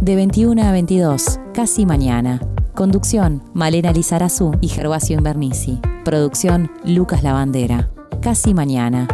De 21 a 22, Casi Mañana. Conducción, Malena Lizarazu y Gervasio Invernisi. Producción, Lucas Lavandera. Casi Mañana.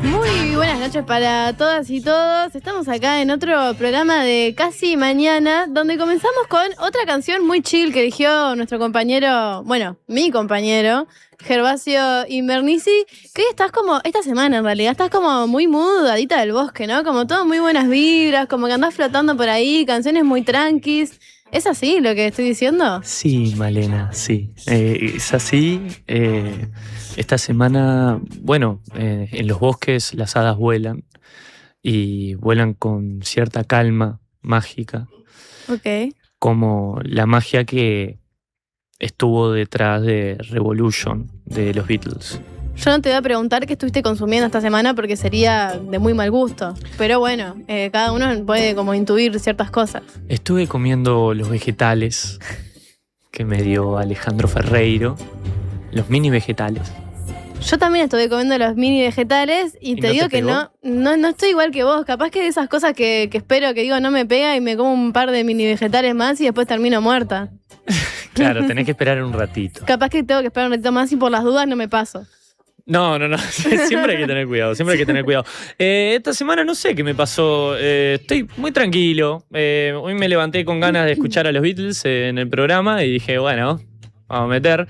Muy buenas noches para todas y todos. Estamos acá en otro programa de Casi Mañana, donde comenzamos con otra canción muy chill que eligió nuestro compañero, bueno, mi compañero, Gervasio Invernisi, que hoy estás como, esta semana en realidad, estás como muy mood, Adita del Bosque, ¿no? Como todo muy buenas vibras, como que andás flotando por ahí, canciones muy tranquis. ¿Es así lo que estoy diciendo? Sí, Malena, sí. Es así. Esta semana, bueno, en los bosques las hadas vuelan y vuelan con cierta calma mágica. Ok. Como la magia que estuvo detrás de Revolution de los Beatles. Yo no te voy a preguntar qué estuviste consumiendo esta semana porque sería de muy mal gusto. Pero bueno, cada uno puede como intuir ciertas cosas. Estuve comiendo los vegetales que me dio Alejandro Ferreiro, los mini vegetales. Yo también estuve comiendo los mini vegetales y te no digo te que pegó? no estoy igual que vos. Capaz que de esas cosas que espero que digo no me pega y me como un par de mini vegetales más y después termino muerta. Claro, tenés que esperar un ratito. Capaz que tengo que esperar un ratito más y por las dudas no me paso. No. Siempre hay que tener cuidado, Esta semana no sé qué me pasó. Estoy muy tranquilo. Hoy me levanté con ganas de escuchar a los Beatles en el programa y dije, bueno, vamos a meter.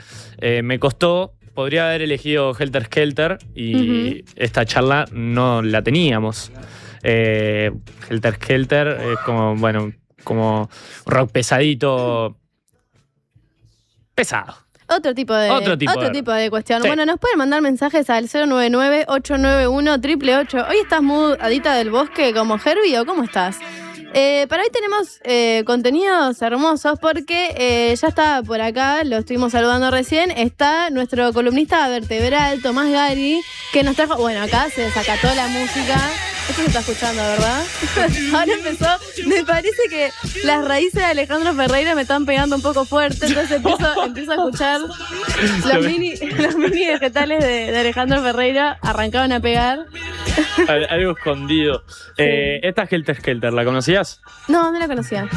Me costó. Podría haber elegido Helter Skelter y esta charla no la teníamos. Helter Skelter es como, bueno, como rock pesadito. Pesado. Otro tipo de cuestión. Sí. Bueno, nos pueden mandar mensajes al 099-891-888. ¿Hoy estás mood Adita del Bosque como Herbie o cómo estás? Para hoy tenemos contenidos hermosos porque ya está por acá, lo estuvimos saludando recién, está nuestro columnista vertebral, Tomás Gari, que nos trajo, bueno, acá se desacató la música. Esto se está escuchando, ¿verdad? Ahora empezó, me parece que las raíces de Alejandro Ferreira me están pegando un poco fuerte, entonces empiezo a escuchar los mini vegetales de Alejandro Ferreira arrancaron a pegar. Algo escondido. Sí. Esta es Helter Skelter, ¿la conocías? No la conocía. Un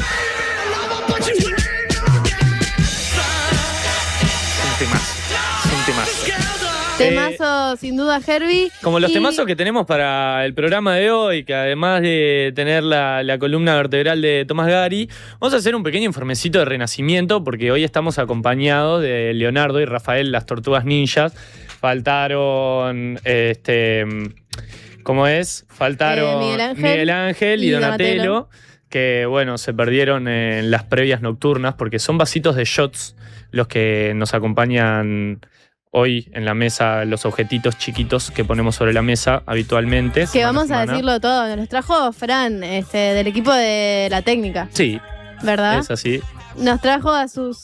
temazo. Temazo, sin duda, Herbie. Como los temazos que tenemos para el programa de hoy, que además de tener la columna vertebral de Tomás Gari, vamos a hacer un pequeño informecito de renacimiento, porque hoy estamos acompañados de Leonardo y Rafael, las Tortugas Ninjas. Faltaron, ¿cómo es? Faltaron Miguel Ángel y Donatello, que bueno, se perdieron en las previas nocturnas, porque son vasitos de shots los que nos acompañan hoy en la mesa, los objetitos chiquitos que ponemos sobre la mesa habitualmente. Que vamos a decirlo todo, nos trajo Fran, del equipo de la técnica. Sí. ¿Verdad? Es así. Nos trajo a sus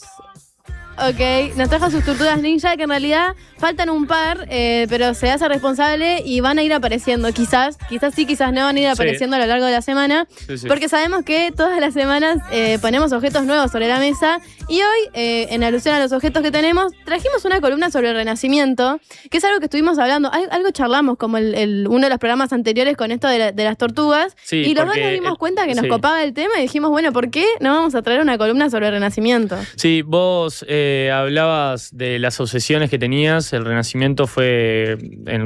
tortugas ninja, que en realidad faltan un par, pero se hace responsable y van a ir apareciendo. Quizás sí, quizás no, van a ir apareciendo a lo largo de la semana. Sí. Porque sabemos que todas las semanas ponemos objetos nuevos sobre la mesa. Y hoy, en alusión a los objetos que tenemos, trajimos una columna sobre el Renacimiento, que es algo que estuvimos hablando, algo charlamos como uno de los programas anteriores con esto de las tortugas. Sí, y los dos nos dimos cuenta que nos copaba el tema y dijimos, bueno, ¿por qué no vamos a traer una columna sobre el Renacimiento? Sí, vos hablabas de las obsesiones que tenías. El Renacimiento fue,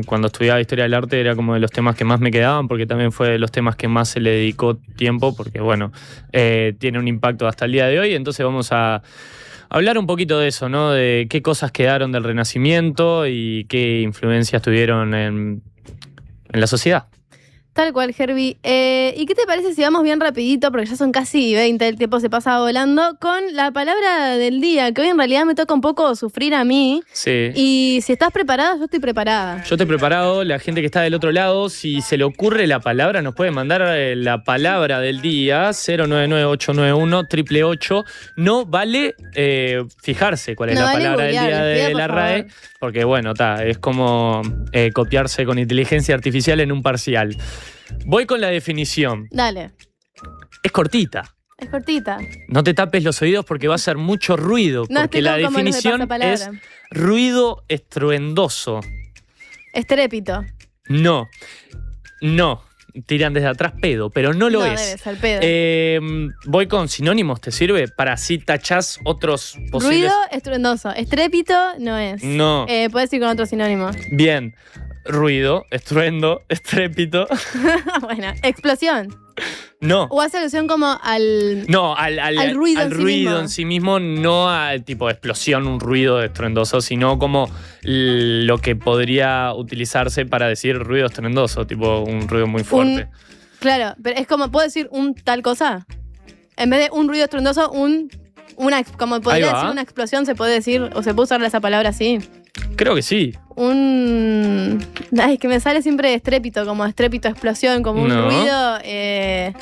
cuando estudiaba Historia del Arte, era como de los temas que más me quedaban, porque también fue de los temas que más se le dedicó tiempo, porque bueno, tiene un impacto hasta el día de hoy. Entonces vamos a hablar un poquito de eso, ¿no? De qué cosas quedaron del Renacimiento y qué influencias tuvieron en la sociedad. Tal cual, Herbie. ¿Y qué te parece si vamos bien rapidito, porque ya son casi 20, el tiempo se pasa volando, con la palabra del día, que hoy en realidad me toca un poco sufrir a mí? Sí. Y si estás preparada, yo estoy preparada. Yo estoy preparado, la gente que está del otro lado, si se le ocurre la palabra, nos puede mandar la palabra del día, 099-891-888. No vale fijarse cuál es la palabra del día de la RAE, porque bueno, es como copiarse con inteligencia artificial en un parcial. Voy con la definición. Dale. Es cortita. Es cortita. No te tapes los oídos porque va a hacer mucho ruido. No, porque la definición es ruido estruendoso. Estrépito. No. tiran desde atrás pedo, pero no lo es. Debe ser pedo. Voy con sinónimos, ¿te sirve? Para así tachás otros posibles. Ruido estruendoso. Estrépito no es. No. Puedes ir con otro sinónimo. Bien. Ruido, estruendo, estrépito. Bueno, explosión. No. O hace alusión como al... No, al ruido en sí mismo. en sí mismo, no al tipo de explosión, un ruido estruendoso, sino como lo que podría utilizarse para decir ruido estruendoso, tipo un ruido muy fuerte. Claro, pero es como, ¿puedo decir un tal cosa? En vez de un ruido estruendoso, como podría decir una explosión, se puede decir, o se puede usar esa palabra así. Creo que sí. Ay, que me sale siempre estrépito, como estrépito, explosión, como un ruido. Ay,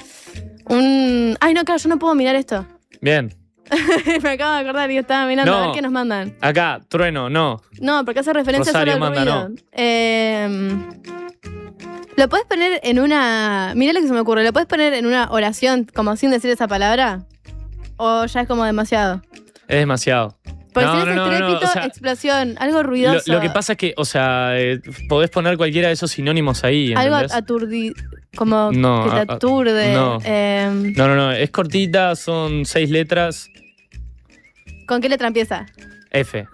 no, claro, yo no puedo mirar esto. Bien. Me acabo de acordar y estaba mirando a ver qué nos mandan. Acá, trueno, no. No, porque hace referencia Rosario solo al manda, ruido. ¿Lo puedes poner en una... Mirá lo que se me ocurre. ¿Lo puedes poner en una oración como sin decir esa palabra? ¿O ya es como demasiado? Es demasiado. Porque si es estrépito, o sea, explosión, algo ruidoso. Lo que pasa es que, o sea, podés poner cualquiera de esos sinónimos ahí, ¿entendés? Algo como que te aturde. No. Es cortita, son 6 letras. ¿Con qué letra empieza? F.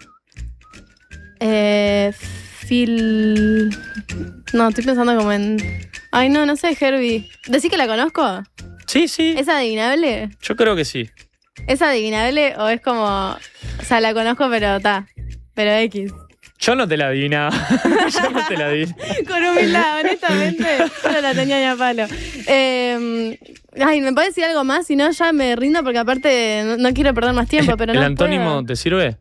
No, estoy pensando como en... Ay, no sé, Herbie. ¿Decís que la conozco? Sí. ¿Es adivinable? Yo creo que sí. ¿Es adivinable o es como... O sea, la conozco, pero pero X. Yo no te la adivinaba. Yo no te la adivinaba. Con humildad, honestamente. Yo no la tenía ni a palo. Ay, ¿me puedes decir algo más? Si no, ya me rindo porque aparte no quiero perder más tiempo, pero no ¿El antónimo puedo. te sirve?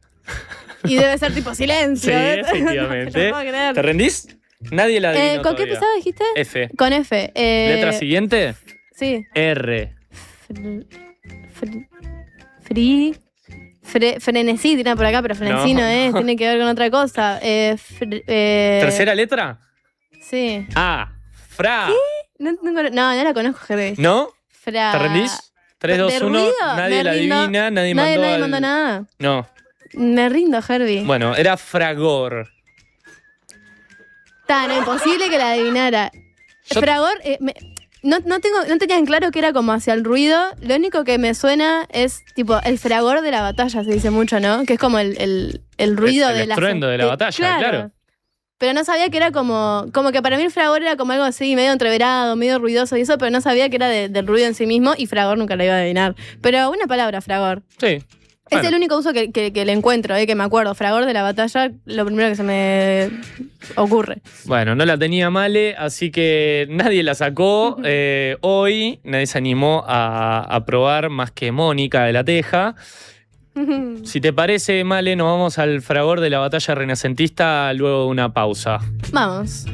Y debe ser tipo silencio. Sí, ¿eh? efectivamente. No puedo creer. ¿Te rendís? Nadie la adivinó ¿Con qué todavía. empezaba, dijiste? F. Con F. ¿Letra siguiente? Sí. R. Frenesí, tiran por acá, pero frenesí no es, tiene que ver con otra cosa. ¿Tercera letra? Sí. A. Fra. ¿Qué? No la conozco, Gervais. ¿No? Fra. ¿Te rendís? 3, 2, 1. ruido, Nadie la adivina, nadie mandó nada. No. Me rindo, Herbie. Bueno, era fragor. No, imposible que la adivinara. Fragor, no tenía en claro que era como hacia el ruido. Lo único que me suena es tipo el fragor de la batalla, se dice mucho, ¿no? Que es como el ruido el de la... estruendo de la batalla, claro. Pero no sabía que era como que para mí el fragor era como algo así, medio entreverado, medio ruidoso y eso, pero no sabía que era del ruido en sí mismo y fragor nunca la iba a adivinar. Pero una palabra, fragor. Sí. Es el único uso que le encuentro, que me acuerdo. Fragor de la batalla, lo primero que se me ocurre. Bueno, no la tenía Male, así que nadie la sacó. Hoy nadie se animó a probar más que Mónica de la Teja. Si te parece, Male, nos vamos al fragor de la batalla renacentista luego de una pausa. Vamos.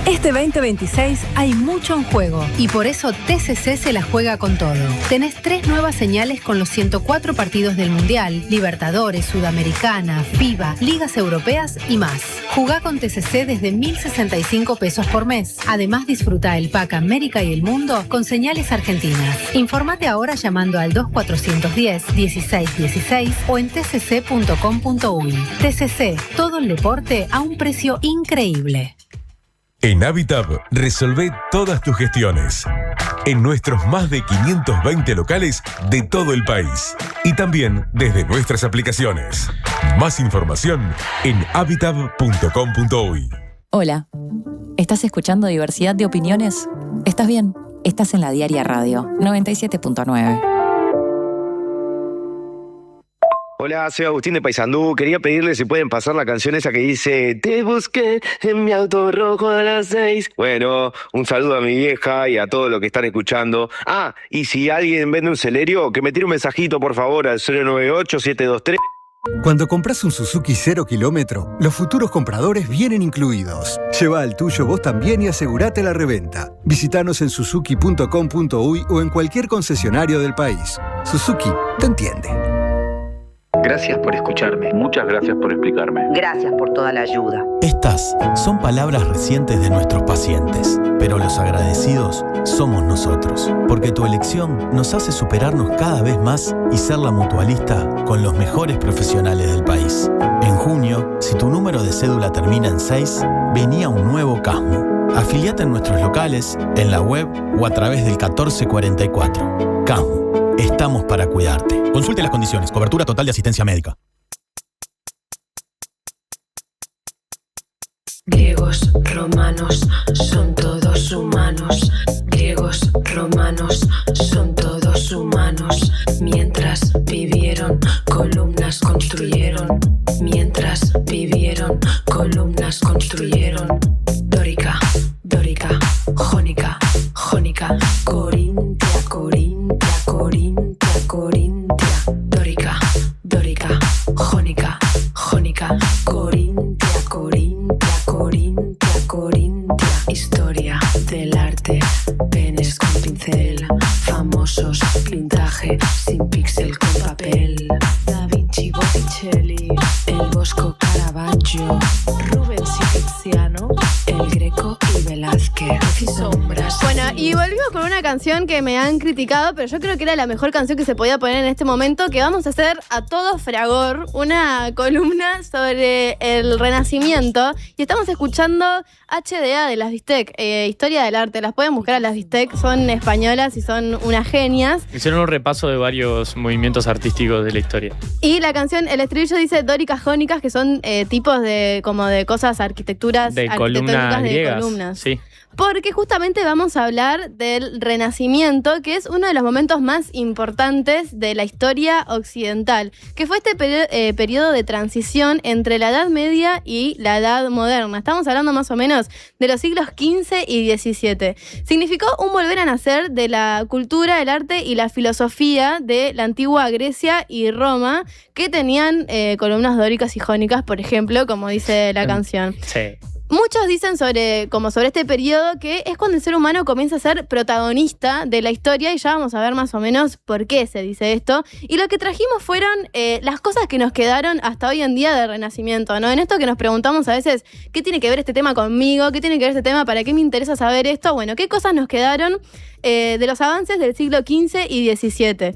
Este 2026 hay mucho en juego y por eso TCC se la juega con todo. Tenés 3 nuevas señales con los 104 partidos del Mundial, Libertadores, Sudamericana, FIBA, Ligas Europeas y más. Jugá con TCC desde 1.065 pesos por mes. Además, disfruta el pack América y el Mundo con señales argentinas. Informate ahora llamando al 2410-1616 o en tcc.com.uy. TCC, todo el deporte a un precio increíble. En Habitat resolvé todas tus gestiones. En nuestros más de 520 locales de todo el país. Y también desde nuestras aplicaciones. Más información en habitat.com.uy. Hola, ¿estás escuchando Diversidad de Opiniones? ¿Estás bien? Estás en la Diaria Radio 97.9. Hola, soy Agustín de Paysandú. Quería pedirle si pueden pasar la canción esa que dice te busqué en mi auto rojo a las 6. Bueno, un saludo a mi vieja y a todos los que están escuchando. Ah, y si alguien vende un Celerio, que me tire un mensajito por favor al 098-723. Cuando compras un Suzuki 0 kilómetro, los futuros compradores vienen incluidos. Lleva el tuyo vos también y asegurate la reventa. Visítanos en suzuki.com.uy o en cualquier concesionario del país. Suzuki te entiende. Gracias por escucharme. Muchas gracias por explicarme. Gracias por toda la ayuda. Estas son palabras recientes de nuestros pacientes, pero los agradecidos somos nosotros, porque tu elección nos hace superarnos cada vez más y ser la mutualista con los mejores profesionales del país. En junio, si tu número de cédula termina en 6, vení a un nuevo CASMU. Afiliate en nuestros locales, en la web o a través del 1444. CASMU. Estamos para cuidarte. Consulte las condiciones. Cobertura total de asistencia médica. Griegos, romanos, son todos humanos. Griegos, romanos, son todos humanos. Mientras vivieron, columnas construyeron. Mientras vivieron, columnas construyeron. Dórica, dórica, jónica, jónica. Corintia, corintia, corintia, corintia. Dórica, dórica, jónica, jónica. Corintia, corintia, corintia, corintia. Historia del arte, penes con pincel. Famosos, pintaje, sin píxel con papel. Da Vinci, Botticelli, el Bosco, Caravaggio, Rubens y Tiziano, el Greco y Velázquez. Y sombras. Bueno, y volvimos con una canción que me han criticado, pero yo creo que era la mejor canción que se podía poner en este momento, que vamos a hacer a todo fragor, una columna sobre el Renacimiento, y estamos escuchando HDA de las Bistec, Historia del Arte. Las pueden buscar a las Bistec, son españolas y son unas genias. Hicieron un repaso de varios movimientos artísticos de la historia. Y la canción, el estribillo dice dóricas, jónicas, que son tipos de como de cosas, arquitecturas, De arquitectónicas columnas de griegas. columnas. Sí. Porque justamente vamos a hablar del Renacimiento, que es uno de los momentos más importantes de la historia occidental, que fue este periodo de transición entre la Edad Media y la Edad Moderna. Estamos hablando más o menos de los siglos XV y XVII. Significó un volver a nacer de la cultura, el arte y la filosofía de la antigua Grecia y Roma, que tenían columnas dóricas y jónicas, por ejemplo, como dice la canción. Sí. Muchos dicen sobre este periodo que es cuando el ser humano comienza a ser protagonista de la historia, y ya vamos a ver más o menos por qué se dice esto. Y lo que trajimos fueron las cosas que nos quedaron hasta hoy en día del Renacimiento, ¿no? En esto que nos preguntamos a veces, ¿qué tiene que ver este tema conmigo? ¿Qué tiene que ver este tema? ¿Para qué me interesa saber esto? Bueno, ¿qué cosas nos quedaron de los avances del siglo XV y XVII?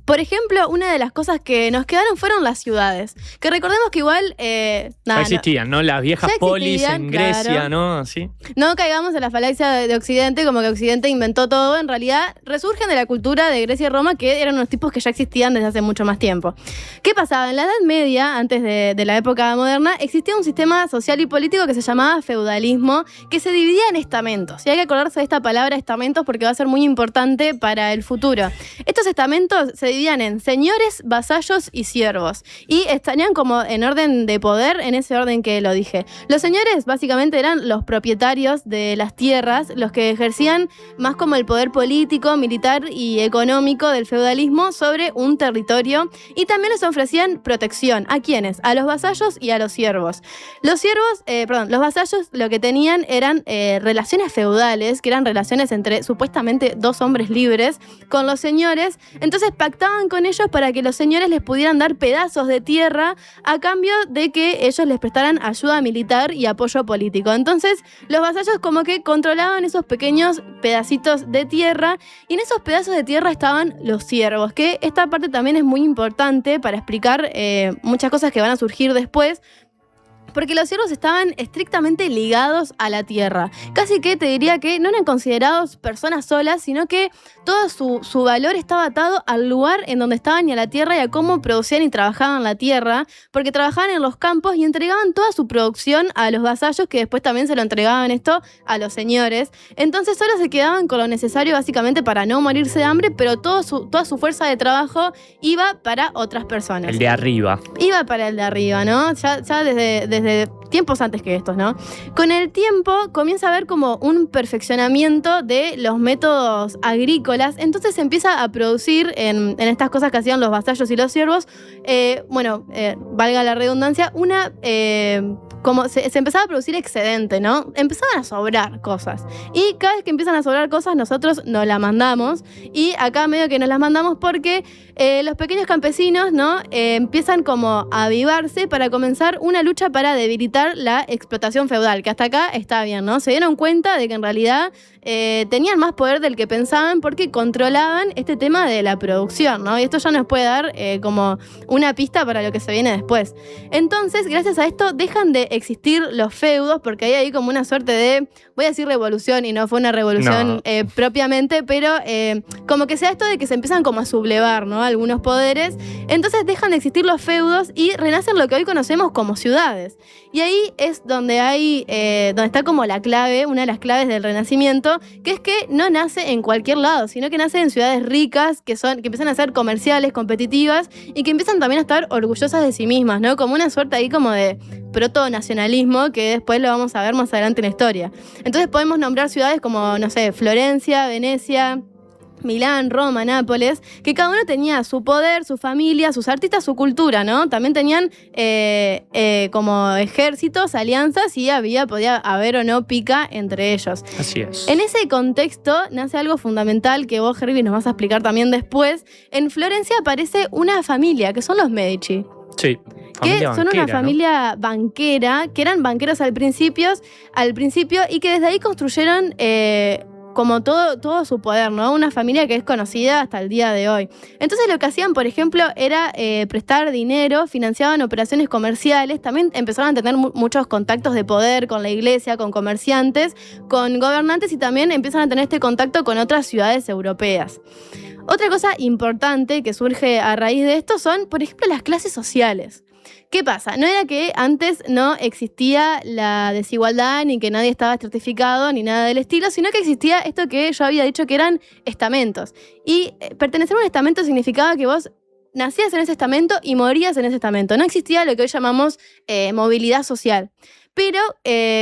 Por ejemplo, una de las cosas que nos quedaron fueron las ciudades. Que recordemos que igual... ya existían, ¿no? Las viejas polis en Grecia, claro. ¿no? Así. No caigamos en la falacia de Occidente, como que Occidente inventó todo. En realidad, resurgen de la cultura de Grecia y Roma, que eran unos tipos que ya existían desde hace mucho más tiempo. ¿Qué pasaba? En la Edad Media, antes de la época moderna, existía un sistema social y político que se llamaba feudalismo, que se dividía en estamentos. Y hay que acordarse de esta palabra estamentos porque va a ser muy importante para el futuro. Estos estamentos se dividían en señores, vasallos y siervos. Y estarían como en orden de poder, en ese orden que lo dije. Los señores básicamente eran los propietarios de las tierras, los que ejercían más como el poder político, militar y económico del feudalismo sobre un territorio, y también les ofrecían protección. ¿A quiénes? A los vasallos y a los siervos. Los vasallos lo que tenían eran relaciones feudales, que eran relaciones entre supuestamente dos hombres libres con los señores. Entonces pactaban con ellos para que los señores les pudieran dar pedazos de tierra a cambio de que ellos les prestaran ayuda militar y apoyo político. Entonces los vasallos como que controlaban esos pequeños pedacitos de tierra, y en esos pedazos de tierra estaban los siervos, que esta parte también es muy importante para explicar muchas cosas que van a surgir después. Porque los siervos estaban estrictamente ligados a la tierra. Casi que te diría que no eran considerados personas solas, sino que todo su valor estaba atado al lugar en donde estaban y a la tierra y a cómo producían y trabajaban la tierra, porque trabajaban en los campos y entregaban toda su producción a los vasallos, que después también se lo entregaban esto a los señores. Entonces solo se quedaban con lo necesario básicamente para no morirse de hambre, pero toda su fuerza de trabajo iba para otras personas. El de arriba. Iba para el de arriba, ¿no? Ya desde tiempos antes que estos, ¿no? Con el tiempo comienza a haber como un perfeccionamiento de los métodos agrícolas, entonces se empieza a producir en estas cosas que hacían los vasallos y los siervos, valga la redundancia, como se empezaba a producir excedente, ¿no? Empezaban a sobrar cosas. Y cada vez que empiezan a sobrar cosas, nosotros nos las mandamos. Y acá medio que nos las mandamos porque los pequeños campesinos, ¿no? Empiezan como a avivarse para comenzar una lucha para debilitar evitar la explotación feudal, que hasta acá está bien, ¿no? Se dieron cuenta de que en realidad tenían más poder del que pensaban porque controlaban este tema de la producción, ¿no? Y esto ya nos puede dar como una pista para lo que se viene después. Entonces, gracias a esto, dejan de existir los feudos, porque hay ahí como una suerte de, voy a decir revolución, y no fue una revolución propiamente, pero como que sea esto de que se empiezan como a sublevar, ¿no? Algunos poderes. Entonces dejan de existir los feudos y renacen lo que hoy conocemos como ciudades. Y ahí es donde donde está como la clave, una de las claves del Renacimiento, que es que no nace en cualquier lado, sino que nace en ciudades ricas, que empiezan a ser comerciales, competitivas, y que empiezan también a estar orgullosas de sí mismas, ¿no? Como una suerte ahí como de proto-nacionalismo, que después lo vamos a ver más adelante en la historia. Entonces podemos nombrar ciudades como, no sé, Florencia, Venecia, Milán, Roma, Nápoles, que cada uno tenía su poder, su familia, sus artistas, su cultura, ¿no? También tenían como ejércitos, alianzas, y podía haber o no pica entre ellos. Así es. En ese contexto nace algo fundamental que vos, Herbie, nos vas a explicar también después. En Florencia aparece una familia, que son los Medici. Sí. Que son una familia banquera, que eran banqueros al principio, y que desde ahí construyeron como todo su poder, ¿no? Una familia que es conocida hasta el día de hoy. Entonces lo que hacían, por ejemplo, era prestar dinero, financiaban operaciones comerciales, también empezaron a tener muchos contactos de poder con la iglesia, con comerciantes, con gobernantes, y también empiezan a tener este contacto con otras ciudades europeas. Otra cosa importante que surge a raíz de esto son, por ejemplo, las clases sociales. ¿Qué pasa? No era que antes no existía la desigualdad, ni que nadie estaba estratificado, ni nada del estilo, sino que existía esto que yo había dicho que eran estamentos. Y pertenecer a un estamento significaba que vos nacías en ese estamento y morías en ese estamento. No existía lo que hoy llamamos movilidad social. Pero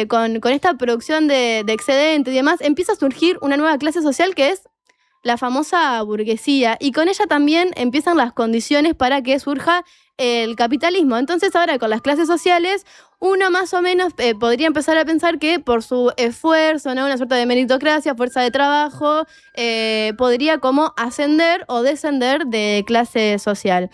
con esta producción de excedente y demás, empieza a surgir una nueva clase social que es la famosa burguesía, y con ella también empiezan las condiciones para que surja el capitalismo. Entonces ahora con las clases sociales uno más o menos podría empezar a pensar que por su esfuerzo, ¿no? Una suerte de meritocracia, fuerza de trabajo, podría como ascender o descender de clase social.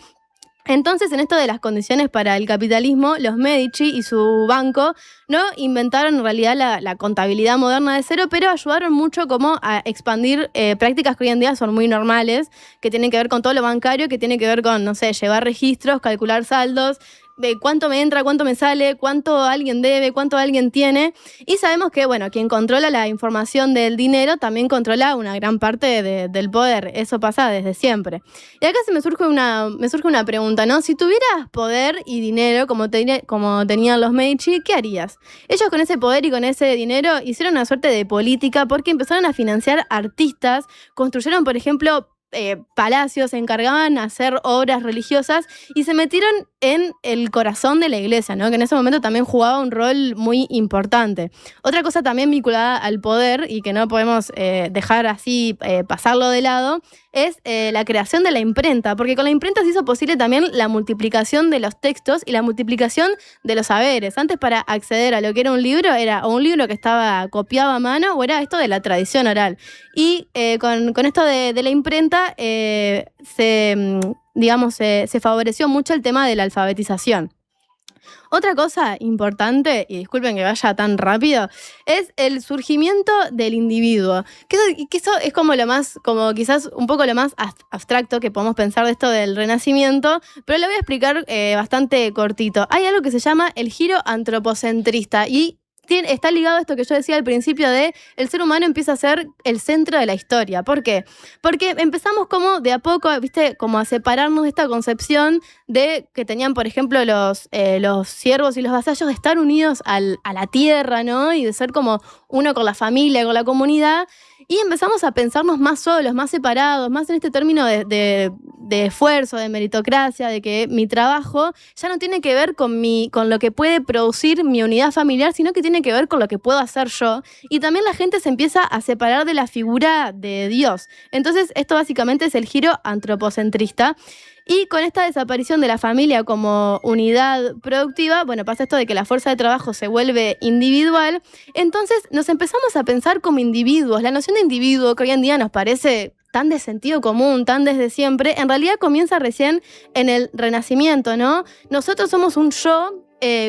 Entonces, en esto de las condiciones para el capitalismo, los Medici y su banco no inventaron en realidad la contabilidad moderna de cero, pero ayudaron mucho como a expandir prácticas que hoy en día son muy normales, que tienen que ver con todo lo bancario, que tiene que ver con, no sé, llevar registros, calcular saldos, de cuánto me entra, cuánto me sale, cuánto alguien debe, cuánto alguien tiene. Y sabemos que, bueno, quien controla la información del dinero también controla una gran parte del poder. Eso pasa desde siempre. Y acá me surge una pregunta, ¿no? Si tuvieras poder y dinero como tenían los Medici, ¿qué harías? Ellos con ese poder y con ese dinero hicieron una suerte de política porque empezaron a financiar artistas, construyeron, por ejemplo, palacios, se encargaban de hacer obras religiosas y se metieron en el corazón de la iglesia, ¿no? Que en ese momento también jugaba un rol muy importante. Otra cosa también vinculada al poder y que no podemos dejar así pasarlo de lado es la creación de la imprenta, porque con la imprenta se hizo posible también la multiplicación de los textos y la multiplicación de los saberes. Antes, para acceder a lo que era un libro que estaba copiado a mano, o era esto de la tradición oral. Y con esto de la imprenta se favoreció mucho el tema de la alfabetización. Otra cosa importante, y disculpen que vaya tan rápido, es el surgimiento del individuo. Que eso es como quizás un poco lo más abstracto que podemos pensar de esto del Renacimiento, pero lo voy a explicar bastante cortito. Hay algo que se llama el giro antropocentrista, y está ligado a esto que yo decía al principio de el ser humano empieza a ser el centro de la historia. ¿Por qué? Porque empezamos como de a poco, ¿viste? Como a separarnos de esta concepción de que tenían, por ejemplo, los siervos y los vasallos de estar unidos a la tierra, ¿no? Y de ser como uno con la familia, con la comunidad. Y empezamos a pensarnos más solos, más separados, más en este término de esfuerzo, de meritocracia, de que mi trabajo ya no tiene que ver con lo que puede producir mi unidad familiar, sino que tiene que ver con lo que puedo hacer yo. Y también la gente se empieza a separar de la figura de Dios. Entonces, esto básicamente es el giro antropocentrista. Y con esta desaparición de la familia como unidad productiva, bueno, pasa esto de que la fuerza de trabajo se vuelve individual. Entonces nos empezamos a pensar como individuos. La noción de individuo, que hoy en día nos parece tan de sentido común, tan desde siempre, en realidad comienza recién en el Renacimiento, ¿no? Nosotros somos un yo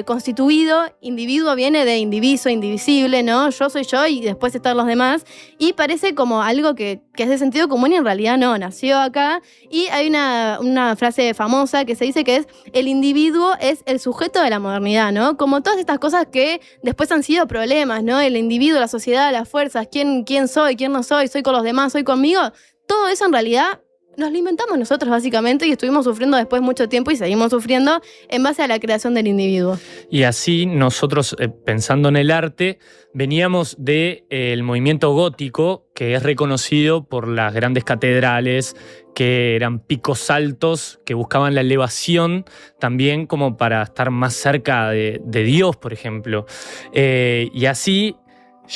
constituido, individuo viene de indiviso, indivisible, ¿no? Yo soy yo y después están los demás. Y parece como algo que es de sentido común y en realidad no, nació acá. Y hay una frase famosa que se dice que es: el individuo es el sujeto de la modernidad, ¿no? Como todas estas cosas que después han sido problemas, ¿no? El individuo, la sociedad, las fuerzas, quién soy, quién no soy con los demás, soy conmigo. Todo eso en realidad nos lo inventamos nosotros básicamente y estuvimos sufriendo después mucho tiempo y seguimos sufriendo en base a la creación del individuo. Y así nosotros, pensando en el arte, veníamos del movimiento gótico, que es reconocido por las grandes catedrales, que eran picos altos, que buscaban la elevación también como para estar más cerca de Dios, por ejemplo. Y así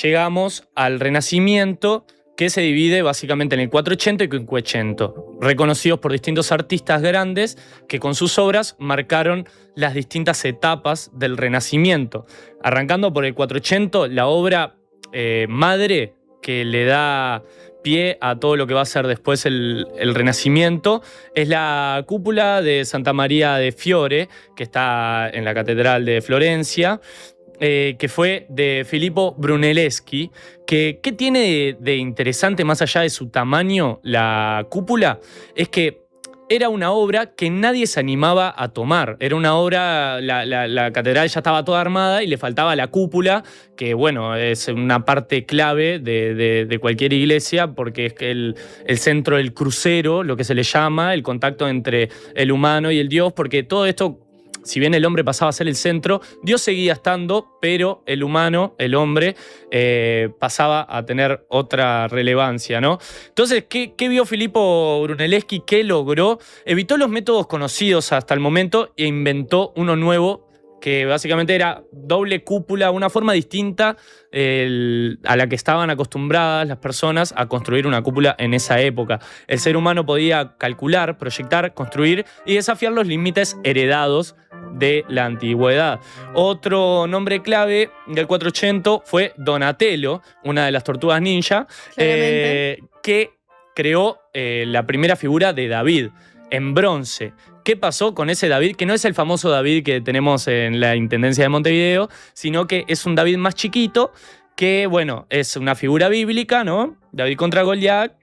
llegamos al Renacimiento, que se divide básicamente en el Quattrocento y Quinquecento, reconocidos por distintos artistas grandes que con sus obras marcaron las distintas etapas del Renacimiento. Arrancando por el Quattrocento, la obra madre que le da pie a todo lo que va a ser después el Renacimiento es la cúpula de Santa María de Fiore, que está en la Catedral de Florencia, que fue de Filippo Brunelleschi. ¿Qué tiene de interesante más allá de su tamaño la cúpula? Es que era una obra que nadie se animaba a tomar. Era una obra, la catedral ya estaba toda armada y le faltaba la cúpula, que bueno, es una parte clave de cualquier iglesia, porque es el centro del crucero, lo que se le llama, el contacto entre el humano y el Dios, porque todo esto, si bien el hombre pasaba a ser el centro, Dios seguía estando, pero el humano, el hombre, pasaba a tener otra relevancia, ¿no? Entonces, ¿qué vio Filippo Brunelleschi? ¿Qué logró? Evitó los métodos conocidos hasta el momento e inventó uno nuevo, que básicamente era doble cúpula, una forma distinta a la que estaban acostumbradas las personas a construir una cúpula en esa época. El ser humano podía calcular, proyectar, construir y desafiar los límites heredados de la antigüedad. Otro nombre clave del Quattrocento fue Donatello, una de las tortugas ninja, que creó la primera figura de David en bronce. ¿Qué pasó con ese David? Que no es el famoso David que tenemos en la Intendencia de Montevideo, sino que es un David más chiquito, que, bueno, es una figura bíblica, ¿no? David contra Goliat,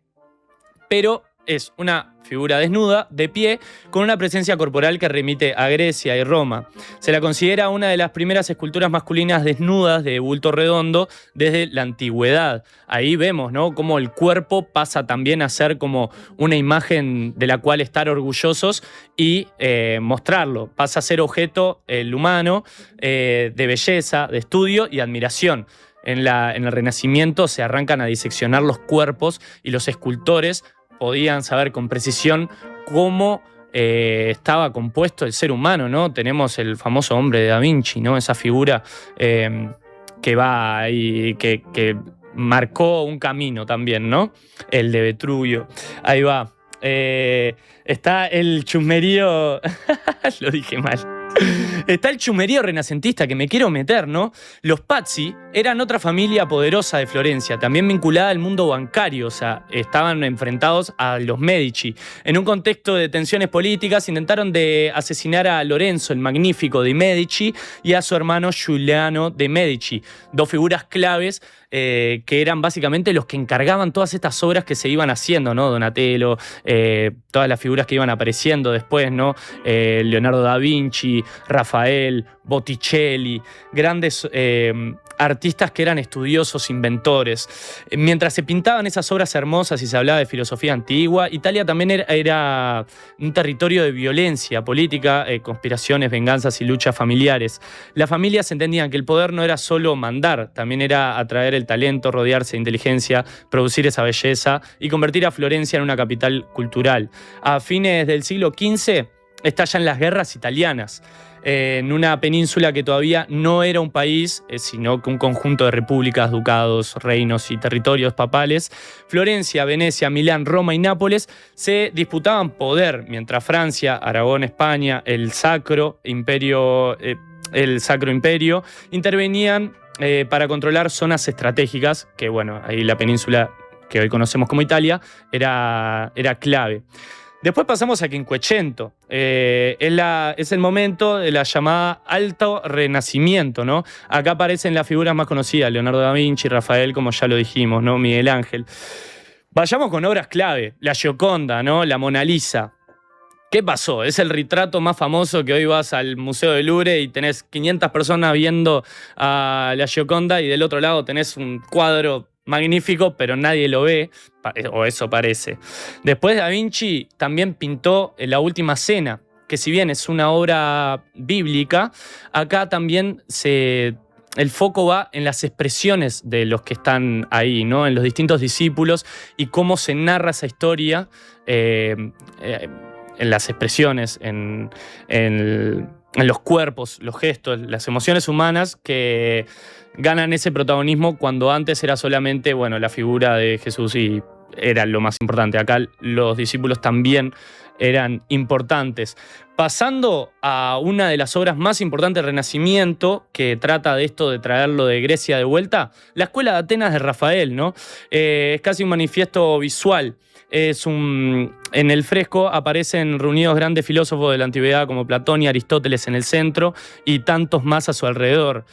pero es una figura desnuda, de pie, con una presencia corporal que remite a Grecia y Roma. Se la considera una de las primeras esculturas masculinas desnudas de bulto redondo desde la antigüedad. Ahí vemos, ¿no?, cómo el cuerpo pasa también a ser como una imagen de la cual estar orgullosos y mostrarlo. Pasa a ser objeto, el humano, de belleza, de estudio y admiración. En el Renacimiento se arrancan a diseccionar los cuerpos y los escultores podían saber con precisión cómo estaba compuesto el ser humano, ¿no? Tenemos el famoso hombre de Da Vinci, ¿no? Esa figura que va ahí, que marcó un camino también, ¿no? El de Vitruvio. Ahí va. Está el chusmerío... Lo dije mal. Está el chumerío renacentista que me quiero meter, ¿no? Los Pazzi eran otra familia poderosa de Florencia, también vinculada al mundo bancario, o sea, estaban enfrentados a los Medici. En un contexto de tensiones políticas, intentaron de asesinar a Lorenzo el Magnífico de Medici y a su hermano Giuliano de Medici, dos figuras claves que eran básicamente los que encargaban todas estas obras que se iban haciendo, ¿no? Donatello, todas las figuras que iban apareciendo después, ¿no? Leonardo da Vinci, Rafael, Botticelli, grandes artistas que eran estudiosos, inventores. Mientras se pintaban esas obras hermosas y se hablaba de filosofía antigua, Italia también era un territorio de violencia política, conspiraciones, venganzas y luchas familiares. Las familias entendían que el poder no era solo mandar, también era atraer el talento, rodearse de inteligencia, producir esa belleza y convertir a Florencia en una capital cultural. A fines del siglo XV estallan las guerras italianas, en una península que todavía no era un país, sino que un conjunto de repúblicas, ducados, reinos y territorios papales. Florencia, Venecia, Milán, Roma y Nápoles se disputaban poder, mientras Francia, Aragón, España, el Sacro Imperio intervenían para controlar zonas estratégicas, que bueno, ahí la península que hoy conocemos como Italia era clave. Después pasamos a Quinquecento. Es el momento de la llamada Alto Renacimiento, ¿no? Acá aparecen las figuras más conocidas, Leonardo da Vinci, Rafael, como ya lo dijimos, ¿no? Miguel Ángel. Vayamos con obras clave, la Gioconda, ¿no? La Mona Lisa. ¿Qué pasó? Es el retrato más famoso que hoy vas al Museo del Louvre y tenés 500 personas viendo a la Gioconda y del otro lado tenés un cuadro magnífico, pero nadie lo ve, o eso parece. Después Da Vinci también pintó La Última Cena, que si bien es una obra bíblica, acá también el foco va en las expresiones de los que están ahí, ¿no? En los distintos discípulos y cómo se narra esa historia en las expresiones, en los cuerpos, los gestos, las emociones humanas que ganan ese protagonismo cuando antes era solamente, bueno, la figura de Jesús y era lo más importante. Acá los discípulos también eran importantes. Pasando a una de las obras más importantes del Renacimiento, que trata de esto de traerlo de Grecia de vuelta, la Escuela de Atenas de Rafael, ¿no? Es casi un manifiesto visual. En el fresco aparecen reunidos grandes filósofos de la antigüedad como Platón y Aristóteles en el centro y tantos más a su alrededor.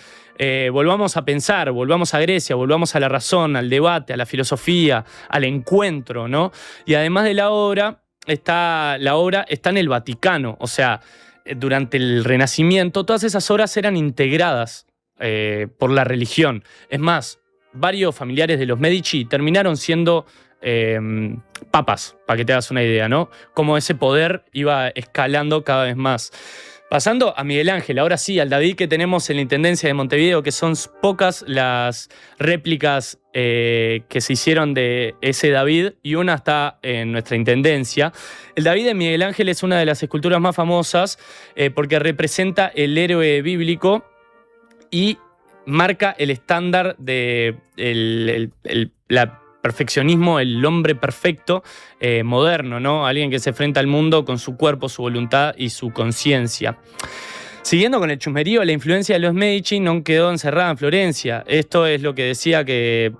Volvamos a pensar, volvamos a Grecia, volvamos a la razón, al debate, a la filosofía, al encuentro, ¿no? Y además de la obra está en el Vaticano, o sea, durante el Renacimiento todas esas obras eran integradas por la religión. Es más, varios familiares de los Medici terminaron siendo papas, para que te hagas una idea, ¿no? Cómo ese poder iba escalando cada vez más. Pasando a Miguel Ángel, ahora sí, al David que tenemos en la Intendencia de Montevideo, que son pocas las réplicas que se hicieron de ese David y una está en nuestra Intendencia. El David de Miguel Ángel es una de las esculturas más famosas porque representa el héroe bíblico y marca el estándar de la perfeccionismo, el hombre perfecto moderno, ¿no? Alguien que se enfrenta al mundo con su cuerpo, su voluntad y su conciencia. Siguiendo con el chusmerío, la influencia de los Medici no quedó encerrada en Florencia. Esto es lo que decía que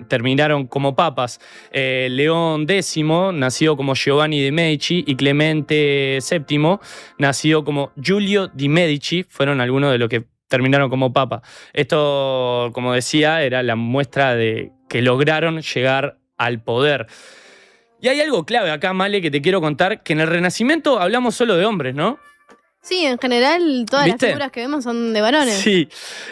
terminaron como papas. León X, nacido como Giovanni de Medici, y Clemente VII, nacido como Giulio di Medici, fueron algunos de los que terminaron como papa. Esto, como decía, era la muestra de que lograron llegar al poder. Y hay algo clave acá, Male, que te quiero contar, que en el Renacimiento hablamos solo de hombres, ¿no? Sí, en general todas ¿Viste? las figuras que vemos son de varones. Sí.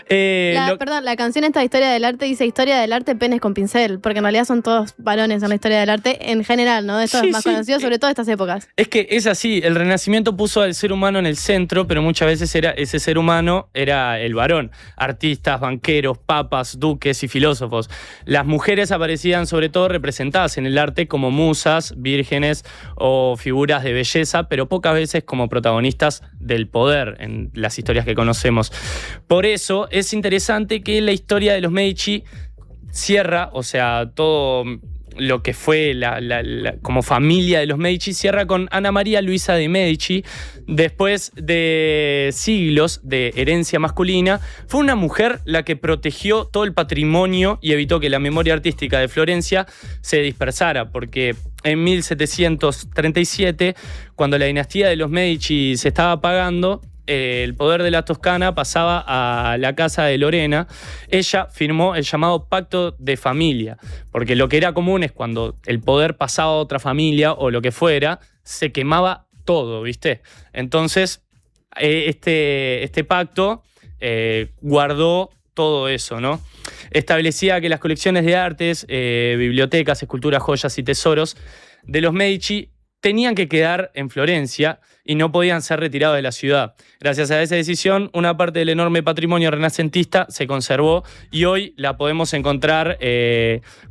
Perdón, la canción esta de Historia del Arte dice Historia del Arte, penes con pincel, porque en realidad son todos varones en la historia del arte en general, ¿no? Esto Sí, es más sí. conocido, sobre todo estas épocas. Es que es así, el Renacimiento puso al ser humano en el centro, pero muchas veces ese ser humano era el varón. Artistas, banqueros, papas, duques y filósofos. Las mujeres aparecían sobre todo representadas en el arte como musas, vírgenes o figuras de belleza, pero pocas veces como protagonistas del poder en las historias que conocemos. Por eso es interesante que la historia de los Medici cierra, o sea, todo lo que fue como familia de los Medici cierra con Ana María Luisa de Medici. Después de siglos de herencia masculina, fue una mujer la que protegió todo el patrimonio y evitó que la memoria artística de Florencia se dispersara, porque en 1737, cuando la dinastía de los Medici se estaba apagando, el poder de la Toscana pasaba a la casa de Lorena. Ella firmó el llamado Pacto de Familia, porque lo que era común es cuando el poder pasaba a otra familia o lo que fuera, se quemaba todo, ¿viste? Entonces, este pacto guardó todo eso, ¿no? Establecía que las colecciones de artes, bibliotecas, esculturas, joyas y tesoros de los Medici tenían que quedar en Florencia y no podían ser retirados de la ciudad. Gracias a esa decisión, una parte del enorme patrimonio renacentista se conservó y hoy la podemos encontrar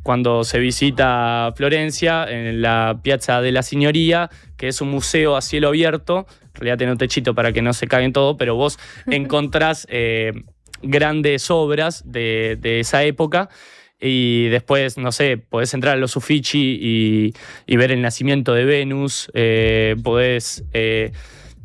cuando se visita Florencia, en la Piazza de la Signoria, que es un museo a cielo abierto. En realidad tiene un techito para que no se caguen todo, pero vos encontrás grandes obras de esa época. Y después, no sé, podés entrar a los Uffizi y ver el nacimiento de Venus, podés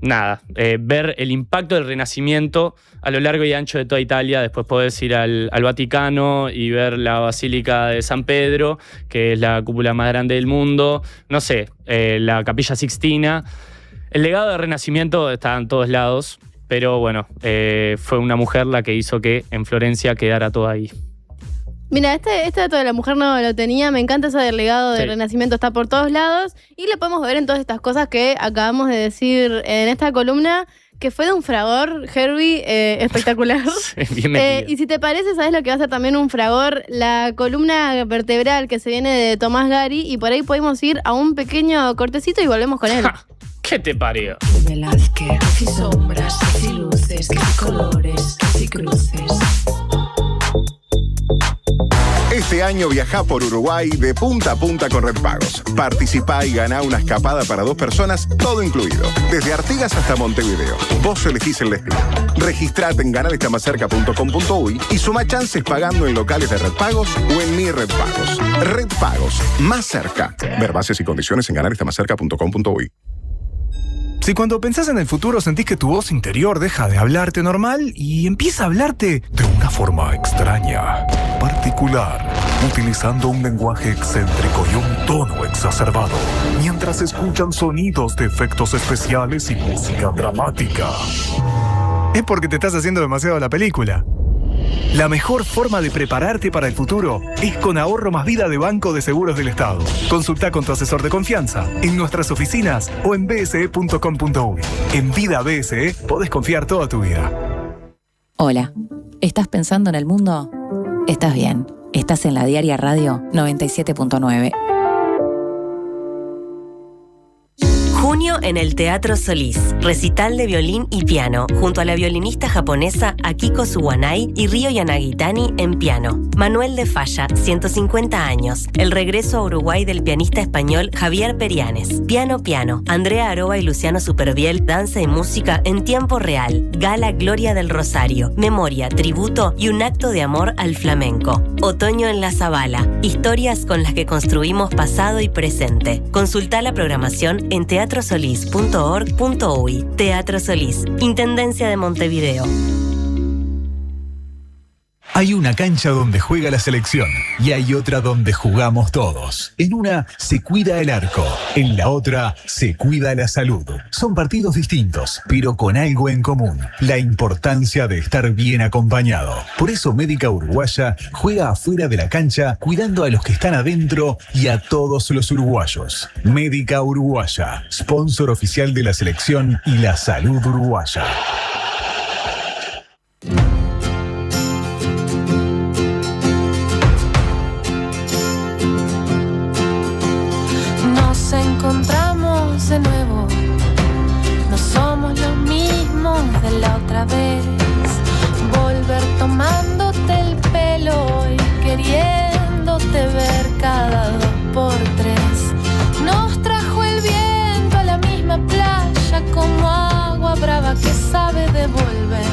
nada, ver el impacto del Renacimiento a lo largo y ancho de toda Italia. Después podés ir al Vaticano y ver la Basílica de San Pedro, que es la cúpula más grande del mundo. No sé, la Capilla Sixtina. El legado del Renacimiento está en todos lados, pero bueno, fue una mujer la que hizo que en Florencia quedara todo ahí. Mira, este dato de la mujer no lo tenía. Me encanta eso del legado del Renacimiento, está por todos lados. Y lo podemos ver en todas estas cosas que acabamos de decir en esta columna, que fue de un fragor, Herbie, espectacular. Bien metido. Y si te parece, ¿sabes lo que va a ser también un fragor? La columna vertebral que se viene de Tomás Gari. Y por ahí podemos ir a un pequeño cortecito y volvemos con él. ¿Qué te parió? Velázquez, que si sombras, que si luces, que si colores, que si cruces. Este año viajá por Uruguay de punta a punta con Red Pagos. Participá y ganá una escapada para 2 personas, todo incluido. Desde Artigas hasta Montevideo. Vos elegís el destino. Registrate en ganalestamaccerca.com.uy y suma chances pagando en locales de Red Pagos o en Mi Red Pagos. Red Pagos, más cerca. Ver bases y condiciones en ganalestamaccerca.com.uy. Si cuando pensás en el futuro sentís que tu voz interior deja de hablarte normal y empieza a hablarte de una forma extraña, particular, utilizando un lenguaje excéntrico y un tono exacerbado, mientras escuchan sonidos de efectos especiales y música dramática, es porque te estás haciendo demasiado la película. La mejor forma de prepararte para el futuro es con Ahorro Más Vida de Banco de Seguros del Estado. Consulta con tu asesor de confianza en nuestras oficinas o en bse.com.uy. En Vida BSE podés confiar toda tu vida. Hola, ¿estás pensando en el mundo? Estás bien, estás en la Diaria Radio 97.9. Junio en el Teatro Solís, recital de violín y piano, junto a la violinista japonesa Akiko Suwanai y Ryo Yanagitani en piano. Manuel de Falla, 150 años, el regreso a Uruguay del pianista español Javier Perianes. Piano Piano, Andrea Aroba y Luciano Superviel, danza y música en tiempo real. Gala Gloria del Rosario, memoria, tributo y un acto de amor al flamenco. Otoño en la Zabala, historias con las que construimos pasado y presente. Consulta la programación en teatrosolís.org.uy. Teatro Solís, Intendencia de Montevideo. Hay una cancha donde juega la selección y hay otra donde jugamos todos. En una se cuida el arco, en la otra se cuida la salud. Son partidos distintos, pero con algo en común: la importancia de estar bien acompañado. Por eso Médica Uruguaya juega afuera de la cancha, cuidando a los que están adentro y a todos los uruguayos. Médica Uruguaya, sponsor oficial de la selección y la salud uruguaya. Encontramos de nuevo, no somos los mismos de la otra vez. Volver tomándote el pelo y queriéndote ver cada 2x3. Nos trajo el viento a la misma playa como agua brava que sabe devolver.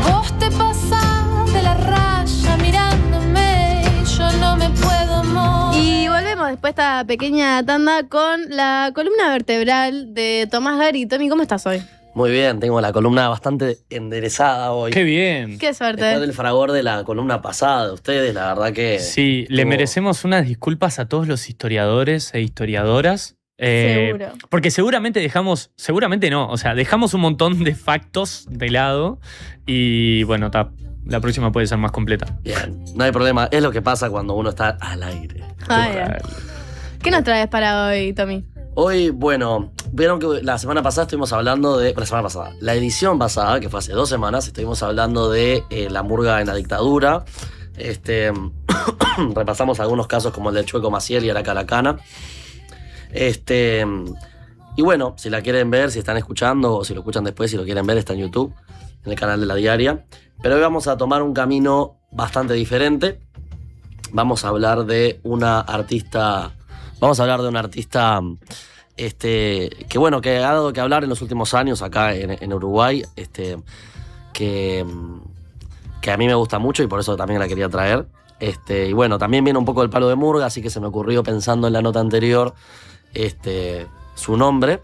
Vos te pasás de la raya mirándome y yo no me puedo mover. Y volvemos después de esta pequeña tanda con la columna vertebral de Tomás Gari. Tommy, ¿cómo estás hoy? Muy bien, tengo la columna bastante enderezada hoy. ¡Qué bien! ¡Qué suerte! Después del fragor de la columna pasada de ustedes, la verdad que... Sí, le merecemos unas disculpas a todos los historiadores e historiadoras. Seguro. Porque seguramente dejamos un montón de factos de lado y bueno, la próxima puede ser más completa. Bien, no hay problema, es lo que pasa cuando uno está al aire. ¿Qué nos traes para hoy, Tommy? Hoy, bueno, vieron que la semana pasada estuvimos hablando de... La edición pasada, que fue hace 2 semanas, estuvimos hablando de la murga en la dictadura. Repasamos algunos casos como el del Chueco Maciel y Araca Lacana. Y bueno, si la quieren ver, si están escuchando o si lo escuchan después, si lo quieren ver, está en YouTube, en el canal de La Diaria. Pero hoy vamos a tomar un camino bastante diferente. Vamos a hablar de una artista que bueno, que ha dado que hablar en los últimos años acá en Uruguay, que a mí me gusta mucho y por eso también la quería traer. Y bueno, también viene un poco del palo de murga, así que se me ocurrió pensando en la nota anterior su nombre.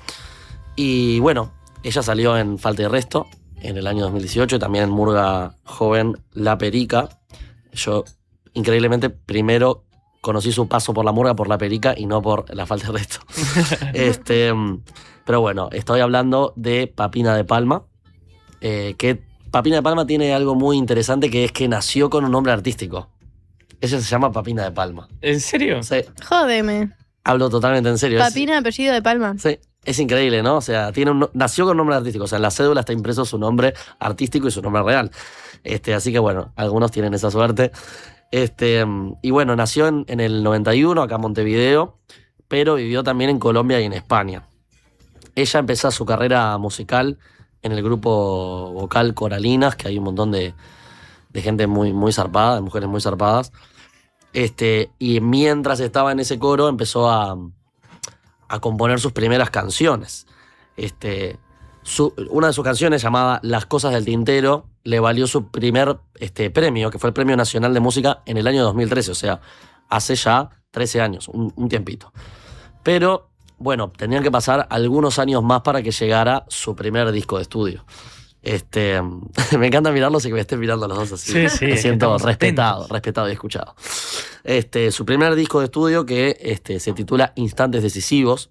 Y bueno, ella salió en Falta y Resto en el año 2018, también en Murga Joven La Perica. Yo, increíblemente, primero conocí su paso por la Murga por La Perica y no por la Falta y Resto. Pero bueno, estoy hablando de Papina de Palma, que Papina de Palma tiene algo muy interesante, que es que nació con un nombre artístico. Ella se llama Papina de Palma. ¿En serio? Sí. Jódeme. Hablo totalmente en serio. Papina, apellido de Palma. Sí, es increíble, ¿no? O sea, nació con un nombre artístico. O sea, en la cédula está impreso su nombre artístico y su nombre real. Así que bueno, algunos tienen esa suerte. Y bueno, nació en el 91 acá en Montevideo, pero vivió también en Colombia y en España. Ella empezó su carrera musical en el grupo vocal Coralinas, que hay un montón de gente muy, muy zarpada, de mujeres muy zarpadas. Y mientras estaba en ese coro empezó a componer sus primeras canciones. Una de sus canciones, llamada Las Cosas del Tintero, le valió su primer premio, que fue el Premio Nacional de Música en el año 2013, o sea, hace ya 13 años, un tiempito. Pero, bueno, tenían que pasar algunos años más para que llegara su primer disco de estudio. Me encanta mirarlos y que me estén mirando los dos así. Sí, me siento respetado y escuchado. Su primer disco de estudio, que se titula Instantes Decisivos,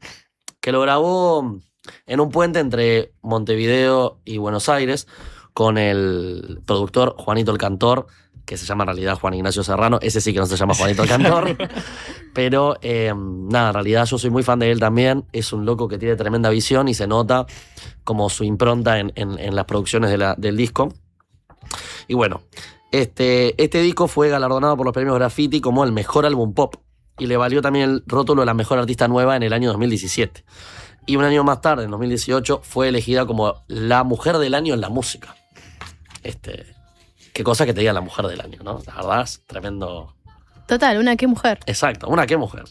que lo grabó en un puente entre Montevideo y Buenos Aires con el productor Juanito el Cantor, que se llama en realidad Juan Ignacio Serrano. Ese sí que no se llama Juanito el Cantor. Pero nada, en realidad yo soy muy fan de él también. Es un loco que tiene tremenda visión y se nota como su impronta en las producciones del disco. Y bueno, este disco fue galardonado por los premios Graffiti como el mejor álbum pop y le valió también el rótulo de la mejor artista nueva en el año 2017. Y un año más tarde, en 2018, fue elegida como la mujer del año en la música. Qué cosa que te diga la mujer del año, ¿no? La verdad es tremendo. Total, una qué mujer. Exacto, una qué mujer.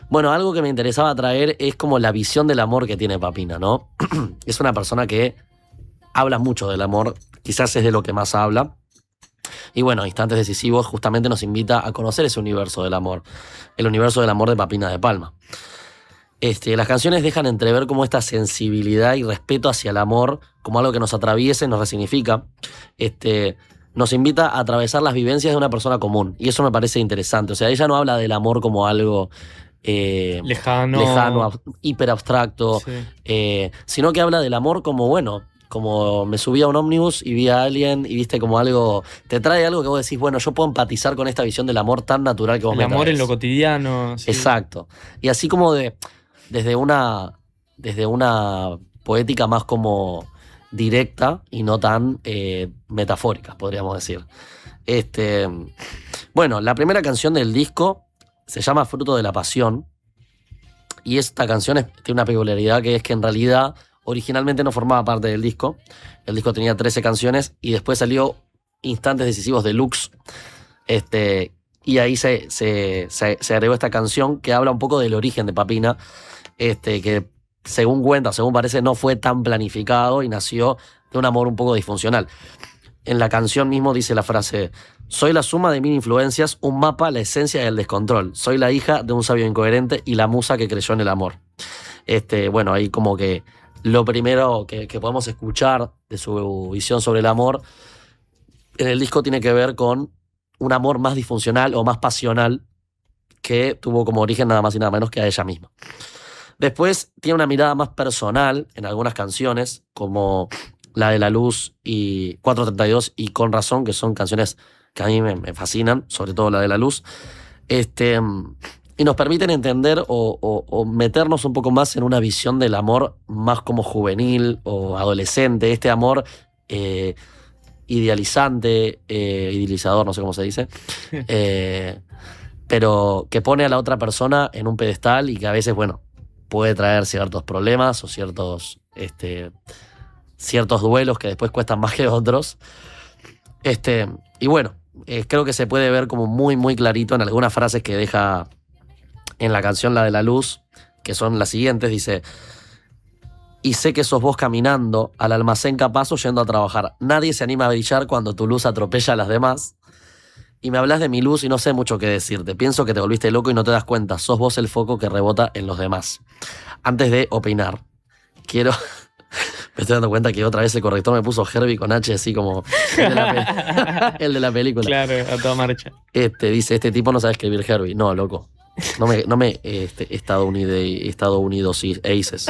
Bueno, algo que me interesaba traer es como la visión del amor que tiene Papina, ¿no? Es una persona que habla mucho del amor, quizás es de lo que más habla. Y bueno, Instantes Decisivos justamente nos invita a conocer ese universo del amor, el universo del amor de Papina de Palma. Las canciones dejan entrever como esta sensibilidad y respeto hacia el amor como algo que nos atraviesa y nos resignifica. Nos invita a atravesar las vivencias de una persona común. Y eso me parece interesante. O sea, ella no habla del amor como algo lejano, hiper abstracto, sí. Sino que habla del amor como, bueno, como me subí a un ómnibus y vi a alguien y viste como algo, te trae algo que vos decís, bueno, yo puedo empatizar con esta visión del amor tan natural que vos me traes. El amor en lo cotidiano. Sí. Exacto. Y así como desde una poética más como directa y no tan metafórica, podríamos decir. Bueno, la primera canción del disco se llama Fruto de la Pasión y esta canción tiene una peculiaridad, que es que en realidad originalmente no formaba parte del disco. El disco tenía 13 canciones y después salió Instantes Decisivos Deluxe. Y ahí se agregó esta canción que habla un poco del origen de Papina, que según parece, no fue tan planificado y nació de un amor un poco disfuncional. En la canción mismo dice la frase: soy la suma de mil influencias, un mapa, la esencia del descontrol. Soy la hija de un sabio incoherente y la musa que creyó en el amor. Bueno, ahí como que lo primero que podemos escuchar de su visión sobre el amor en el disco tiene que ver con un amor más disfuncional o más pasional que tuvo como origen nada más y nada menos que a ella misma. Después tiene una mirada más personal en algunas canciones, como la de La Luz y 432 y Con Razón, que son canciones que a mí me fascinan, sobre todo la de La Luz. Y nos permiten entender o meternos un poco más en una visión del amor más como juvenil o adolescente, este amor idealizante, idealizador, no sé cómo se dice, pero que pone a la otra persona en un pedestal y que a veces, bueno, puede traer ciertos problemas o ciertos duelos que después cuestan más que otros. Y bueno, creo que se puede ver como muy, muy clarito en algunas frases que deja en la canción, la de La Luz, que son las siguientes. Dice: y sé que sos vos caminando al almacén capaz o yendo a trabajar. Nadie se anima a brillar cuando tu luz atropella a las demás. y me hablas de mi luz y no sé mucho qué decirte. Pienso que te volviste loco y no te das cuenta. Sos vos el foco que rebota en los demás. Antes de opinar, quiero... Me estoy dando cuenta que otra vez el corrector me puso Herbie con H, así como el de la película. Claro, a toda marcha. Dice, este tipo no sabe escribir Herbie. No, loco. No me Estados Unidos Aces.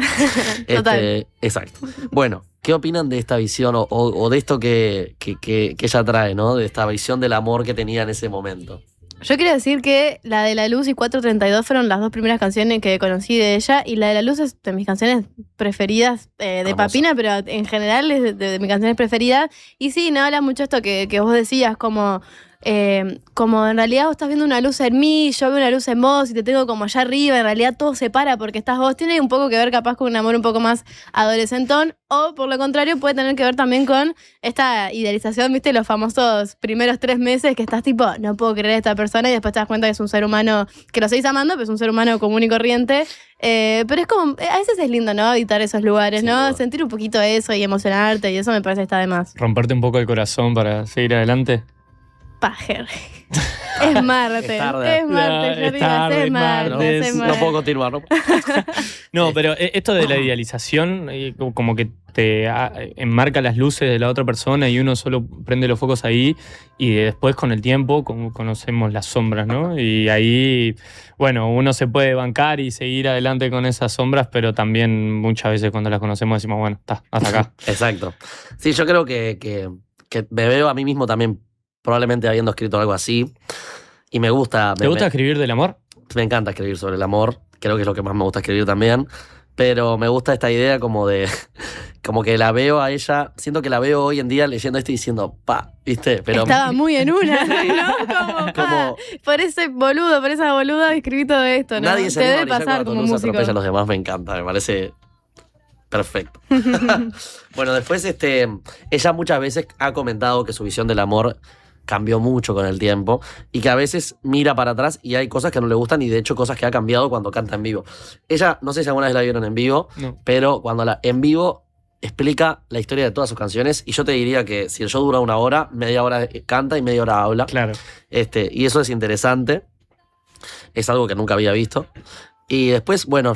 Exacto. Bueno, ¿qué opinan de esta visión o de esto que ella trae, ¿no? De esta visión del amor que tenía en ese momento? Yo quiero decir que la de La Luz y 432 fueron las dos primeras canciones que conocí de ella, y la de La Luz es de mis canciones preferidas de Papina, pero en general es de mis canciones preferidas. Y sí, no habla mucho esto que vos decías, como en realidad vos estás viendo una luz en mí, yo veo una luz en vos y te tengo como allá arriba, en realidad todo se para porque estás vos. Tiene un poco que ver capaz con un amor un poco más adolescentón, o por lo contrario puede tener que ver también con esta idealización, viste, los famosos primeros 3 meses que estás tipo, no puedo creer a esta persona, y después te das cuenta que es un ser humano, que lo seguís amando, pero es un ser humano común y corriente. Pero es como, a veces es lindo, ¿no? Habitar esos lugares, ¿no? Bueno. Sentir un poquito eso y emocionarte, y eso me parece que está de más. Romperte un poco el corazón para seguir adelante. Pajer. Es martes. Es martes. No puedo continuar, ¿no? No, pero esto de la idealización, como que te enmarca las luces de la otra persona y uno solo prende los focos ahí, y después con el tiempo conocemos las sombras, ¿no? Y ahí, bueno, uno se puede bancar y seguir adelante con esas sombras, pero también muchas veces cuando las conocemos decimos, bueno, está, hasta acá. Exacto. Sí, yo creo que me veo a mí mismo también probablemente habiendo escrito algo así. Y me gusta... ¿Te gusta escribir del amor? Me encanta escribir sobre el amor. Creo que es lo que más me gusta escribir también. Pero me gusta esta idea como de... Como que la veo a ella... Siento que la veo hoy en día leyendo esto y diciendo, ¿viste? Pero estaba muy en una, ¿no? Como por esa boluda escribí todo esto, ¿no? Nadie se debe pasar como músico. Atropella a los demás, me encanta. Me parece... perfecto. Bueno, después ella muchas veces ha comentado que su visión del amor cambió mucho con el tiempo y que a veces mira para atrás y hay cosas que no le gustan, y de hecho cosas que ha cambiado cuando canta en vivo. Ella, no sé si alguna vez la vieron en vivo, no, pero cuando en vivo explica la historia de todas sus canciones, y yo te diría que si el show dura 1 hora, media hora canta y media hora habla. Claro. Y eso es interesante. Es algo que nunca había visto. Y después, bueno,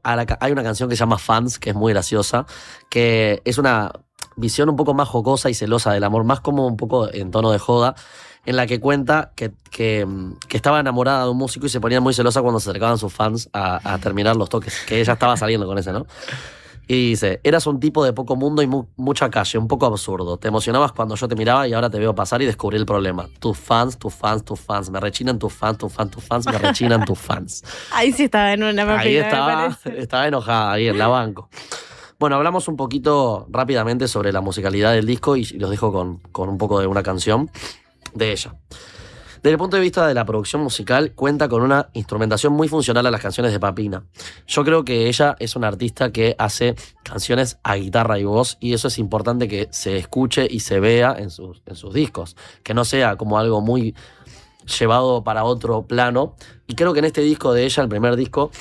hay una canción que se llama Fans, que es muy graciosa, que es una visión un poco más jocosa y celosa del amor, más como un poco en tono de joda, en la que cuenta que estaba enamorada de un músico y se ponía muy celosa cuando se acercaban sus fans a terminar los toques, que ella estaba saliendo con ese, ¿no? Y dice, eras un tipo de poco mundo y mucha calle, un poco absurdo. Te emocionabas cuando yo te miraba y ahora te veo pasar y descubrí el problema. Tus fans, me rechinan tus fans, me rechinan tus fans. Ahí sí estaba en una papita. Ahí estaba enojada, ahí en la banco. Bueno, hablamos un poquito rápidamente sobre la musicalidad del disco y los dejo con un poco de una canción de ella. Desde el punto de vista de la producción musical, cuenta con una instrumentación muy funcional a las canciones de Papina. Yo creo que ella es una artista que hace canciones a guitarra y voz, y eso es importante que se escuche y se vea en sus discos, que no sea como algo muy llevado para otro plano. Y creo que en este disco de ella, el primer disco,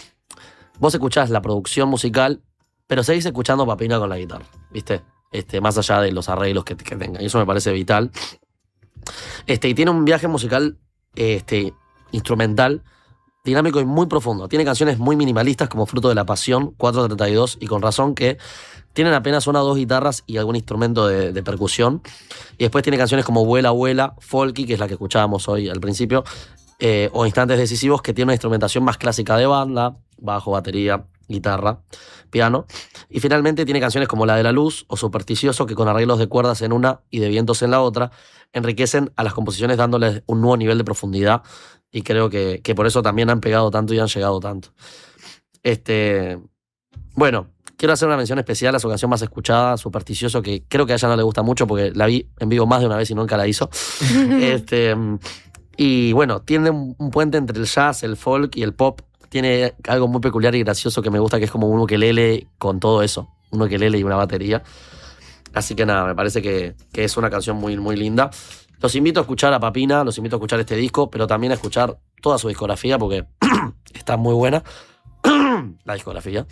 vos escuchás la producción musical, pero seguís escuchando Papina con la guitarra, ¿viste? Más allá de los arreglos que tenga. Y eso me parece vital. Y tiene un viaje musical instrumental, dinámico y muy profundo. Tiene canciones muy minimalistas como Fruto de la Pasión, 432 y Con Razón, que tienen apenas 1 o 2 guitarras y algún instrumento de percusión. Y después tiene canciones como Vuela, Vuela, Folky, que es la que escuchábamos hoy al principio, o Instantes Decisivos, que tiene una instrumentación más clásica de banda, bajo, batería, guitarra, piano. Y finalmente tiene canciones como La de la Luz o Supersticioso, que con arreglos de cuerdas en una y de vientos en la otra enriquecen a las composiciones dándoles un nuevo nivel de profundidad, y creo que por eso también han pegado tanto y han llegado tanto. Bueno, quiero hacer una mención especial a su canción más escuchada, Supersticioso, que creo que a ella no le gusta mucho porque la vi en vivo más de una vez y nunca la hizo. Y bueno, tiene un puente entre el jazz, el folk y el pop. Tiene algo muy peculiar y gracioso que me gusta, que es como un ukelele con todo eso. Un ukelele y una batería. Así que nada, me parece que es una canción muy, muy linda. Los invito a escuchar a Papina, los invito a escuchar este disco, pero también a escuchar toda su discografía porque está muy buena. La discografía.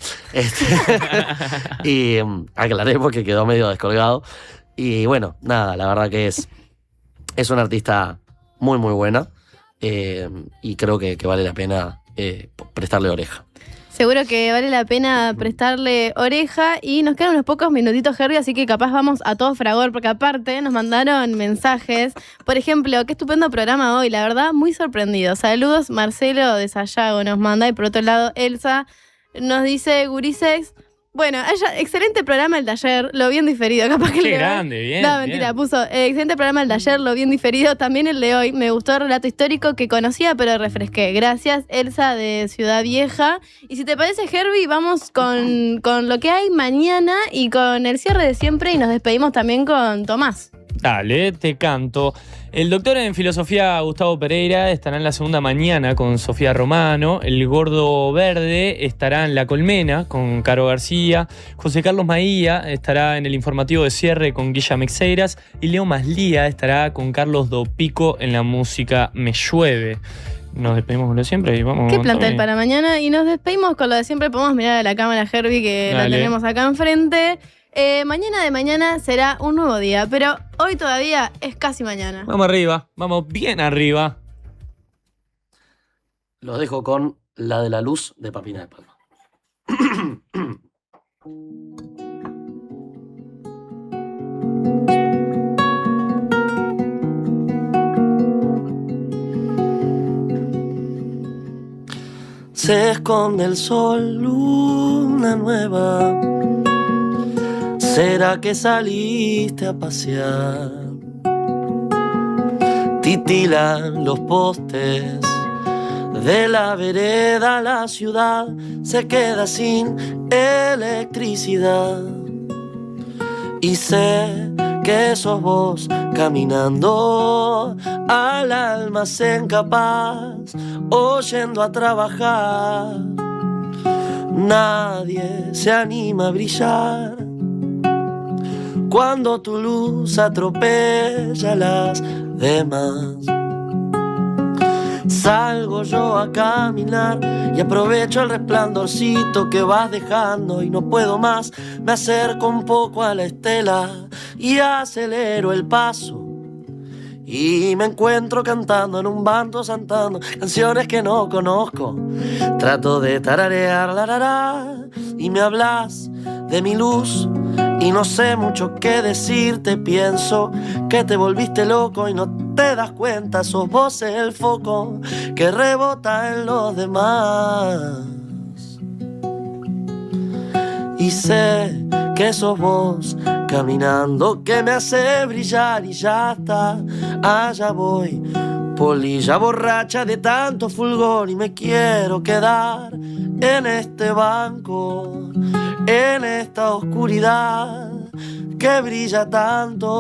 Y aclaré porque quedó medio descolgado. Y bueno, nada, la verdad que es una artista muy muy buena y creo que vale la pena prestarle oreja. Seguro que vale la pena prestarle oreja y nos quedan unos pocos minutitos, Herbie, así que capaz vamos a todo fragor, porque aparte nos mandaron mensajes. Por ejemplo, qué estupendo programa hoy, la verdad, muy sorprendido. Saludos, Marcelo de Sayago nos manda, y por otro lado, Elsa nos dice, gurises, bueno, excelente programa el de ayer, lo vi en diferido, capaz que Qué el grande, bien. No, mentira, bien. puso, excelente programa el de ayer, lo vi en diferido, también el de hoy, me gustó el relato histórico que conocía pero refresqué. Gracias, Elsa de Ciudad Vieja. Y si te parece, Herbie, vamos con lo que hay mañana y con el cierre de siempre, y nos despedimos también con Tomás. Dale, te canto. El doctor en filosofía Gustavo Pereira estará en la segunda mañana con Sofía Romano. El Gordo Verde estará en La Colmena con Caro García. José Carlos Maía estará en el informativo de cierre con Guilla Mexeiras. Y Leo Maslía estará con Carlos Dopico en la música Me Llueve. Nos despedimos con lo de siempre y vamos. ¿Qué plantel para mañana? Y nos despedimos con lo de siempre. Podemos mirar a la cámara, Herbie, que Dale. la tenemos acá enfrente. Mañana de mañana será un nuevo día, pero hoy todavía es casi mañana. Vamos arriba, vamos bien arriba. Los dejo con La de la Luz de Papina de Palma. Se esconde el sol, luna nueva. ¿Será que saliste a pasear? Titilan los postes de la vereda, la ciudad se queda sin electricidad. Y sé que sos vos caminando al almacén capaz, oyendo a trabajar. Nadie se anima a brillar cuando tu luz atropella a las demás. Salgo yo a caminar y aprovecho el resplandorcito que vas dejando y no puedo más. Me acerco un poco a la estela y acelero el paso. Y me encuentro cantando en un bando, cantando canciones que no conozco. Trato de tararear la rara y me hablas de mi luz y no sé mucho qué decirte. Pienso que te volviste loco y no te das cuenta. Sos vos el foco que rebota en los demás. Y sé que sos vos caminando que me hace brillar y ya está, allá voy, polilla borracha de tanto fulgor y me quiero quedar en este banco, en esta oscuridad que brilla tanto.